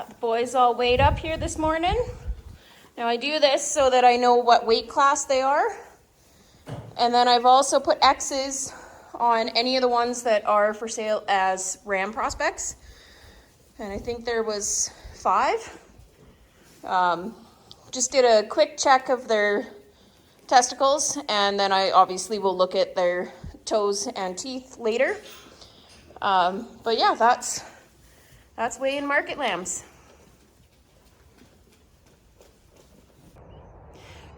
Got the boys all weighed up here this morning. Now I do this so that I know what weight class they are. And then I've also put X's on any of the ones that are for sale as ram prospects. And I think there was 5. Just did a quick check of their testicles, and then I obviously will look at their toes and teeth later. But yeah, that's weighing market lambs.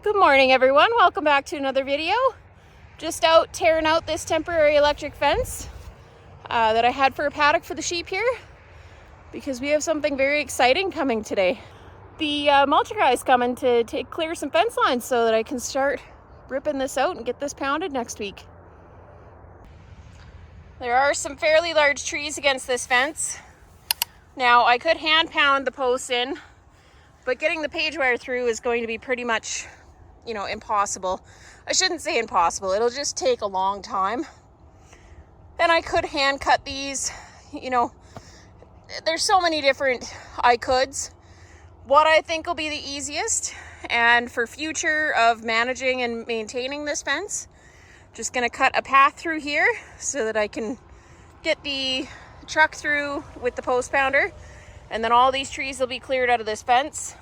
Good morning, everyone. Welcome back to another video. Just out tearing out this temporary electric fence that I had for a paddock for the sheep here, because we have something very exciting coming today. The mulcher guy's coming to clear some fence lines so that I can start ripping this out and get this pounded next week. There are some fairly large trees against this fence. Now I could hand pound the posts in, but getting the page wire through is going to be pretty much, impossible. I shouldn't say impossible, it'll just take a long time. Then I could hand cut these, there's so many different I coulds. What I think will be the easiest, and for future of managing and maintaining this fence, just gonna cut a path through here so that I can get the truck through with the post pounder, and then all these trees will be cleared out of this fence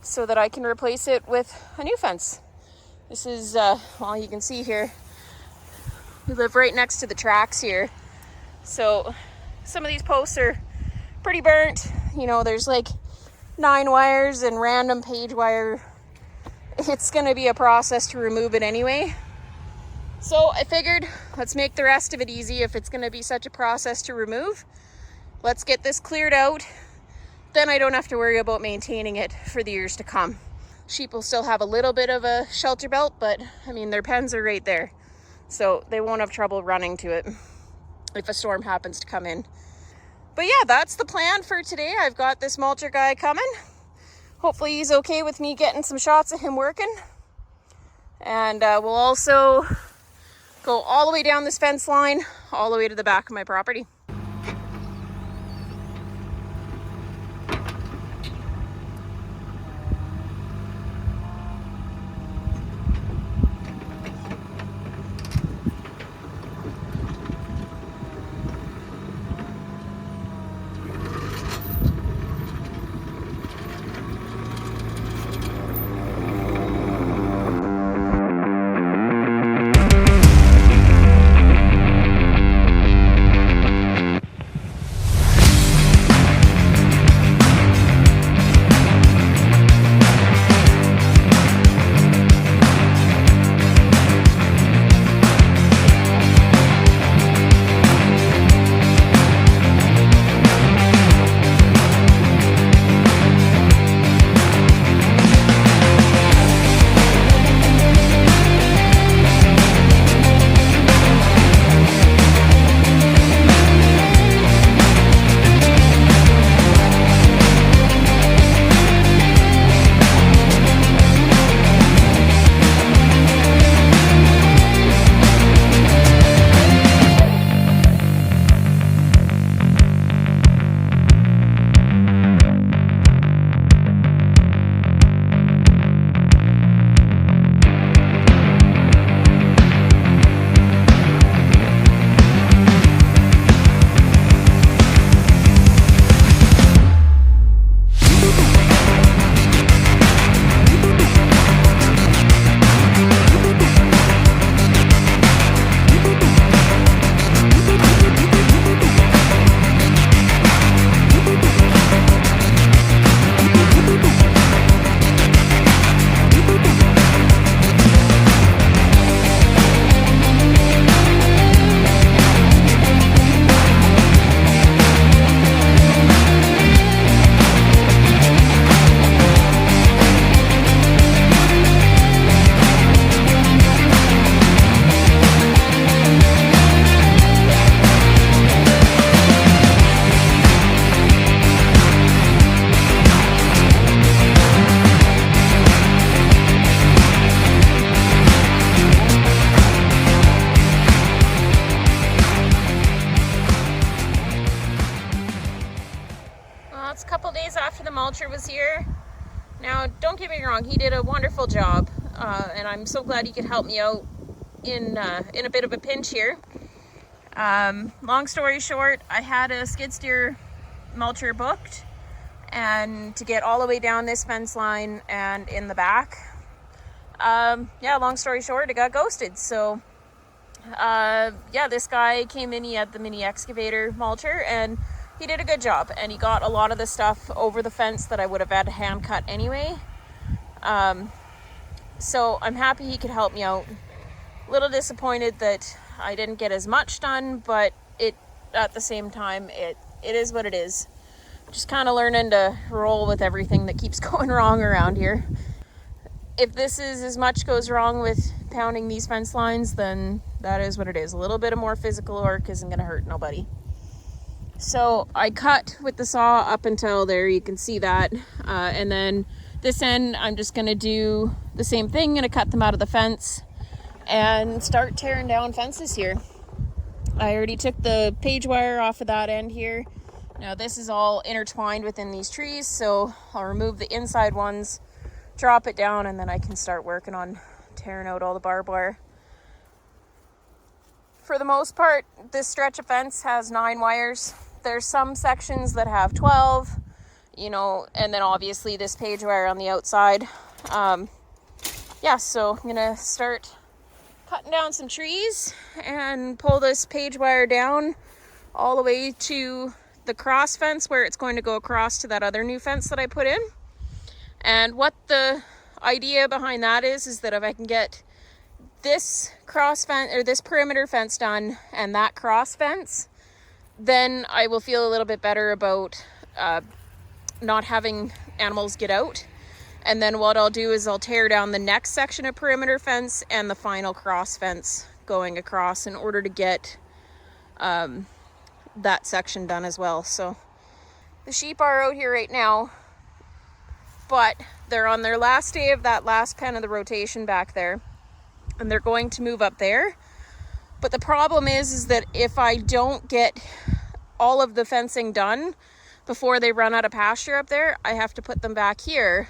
so that I can replace it with a new fence. This is, well, you can see here, we live right next to the tracks here. So some of these posts are pretty burnt. There's like 9 wires and random page wire. It's gonna be a process to remove it anyway. So I figured, let's make the rest of it easy. If it's gonna be such a process to remove, let's get this cleared out. Then I don't have to worry about maintaining it for the years to come. Sheep will still have a little bit of a shelter belt, but their pens are right there. So they won't have trouble running to it if a storm happens to come in. But yeah, that's the plan for today. I've got this mulcher guy coming. Hopefully he's okay with me getting some shots of him working. And we'll also go all the way down this fence line, all the way to the back of my property. it's a couple days after the mulcher was here. Now, don't get me wrong, he did a wonderful job, and I'm so glad he could help me out in a bit of a pinch here. Long story short, I had a skid steer mulcher booked, and to get all the way down this fence line and in the back. Yeah, long story short, it got ghosted. So, yeah, this guy came in, he had the mini excavator mulcher, and he did a good job, and he got a lot of the stuff over the fence that I would have had to hand cut anyway. So I'm happy he could help me out. A little disappointed that I didn't get as much done, but at the same time, it is what it is. Just kind of learning to roll with everything that keeps going wrong around here. If this is as much goes wrong with pounding these fence lines, then that is what it is. A little bit of more physical work isn't going to hurt nobody. So I cut with the saw up until there, you can see that. And then this end, I'm just going to do the same thing. I'm going to cut them out of the fence and start tearing down fences here. I already took the page wire off of that end here. Now this is all intertwined within these trees, so I'll remove the inside ones, drop it down, and then I can start working on tearing out all the barbed wire. For the most part, this stretch of fence has 9 wires. There's some sections that have 12, you know, and then obviously this page wire on the outside. Yeah, so I'm gonna start cutting down some trees and pull this page wire down all the way to the cross fence where it's going to go across to that other new fence that I put in. And what the idea behind that is that if I can get this cross fence or this perimeter fence done and that cross fence, then I will feel a little bit better about not having animals get out. And then what I'll do is I'll tear down the next section of perimeter fence and the final cross fence going across in order to get that section done as well. So the sheep are out here right now, but they're on their last day of that last pen of the rotation back there, and they're going to move up there. But the problem is that if I don't get all of the fencing done before they run out of pasture up there, I have to put them back here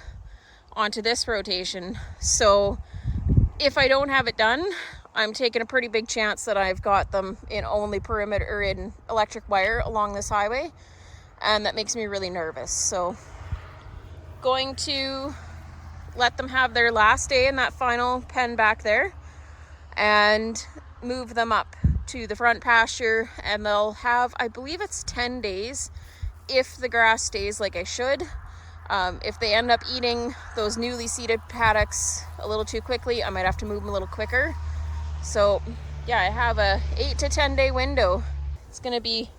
onto this rotation. So if I don't have it done, I'm taking a pretty big chance that I've got them in only perimeter or in electric wire along this highway, and that makes me really nervous. So going to let them have their last day in that final pen back there and move them up to the front pasture, and they'll have, I believe it's 10 days if the grass stays like I should. If they end up eating those newly seeded paddocks a little too quickly, I might have to move them a little quicker. So yeah, I have a 8 to 10 day window. It's gonna be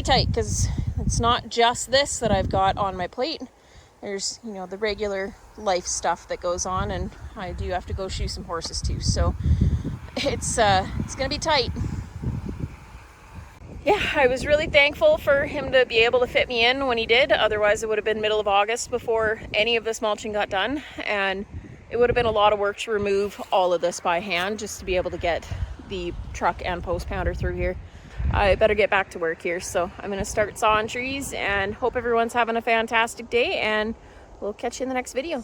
tight because it's not just this that I've got on my plate. There's, you know, the regular life stuff that goes on, and I do have to go shoe some horses too. So it's gonna be tight. Yeah, I was really thankful for him to be able to fit me in when he did. Otherwise, it would have been middle of August before any of this mulching got done, and it would have been a lot of work to remove all of this by hand just to be able to get the truck and post pounder through here. I better get back to work here, so I'm going to start sawing trees and hope everyone's having a fantastic day, and we'll catch you in the next video.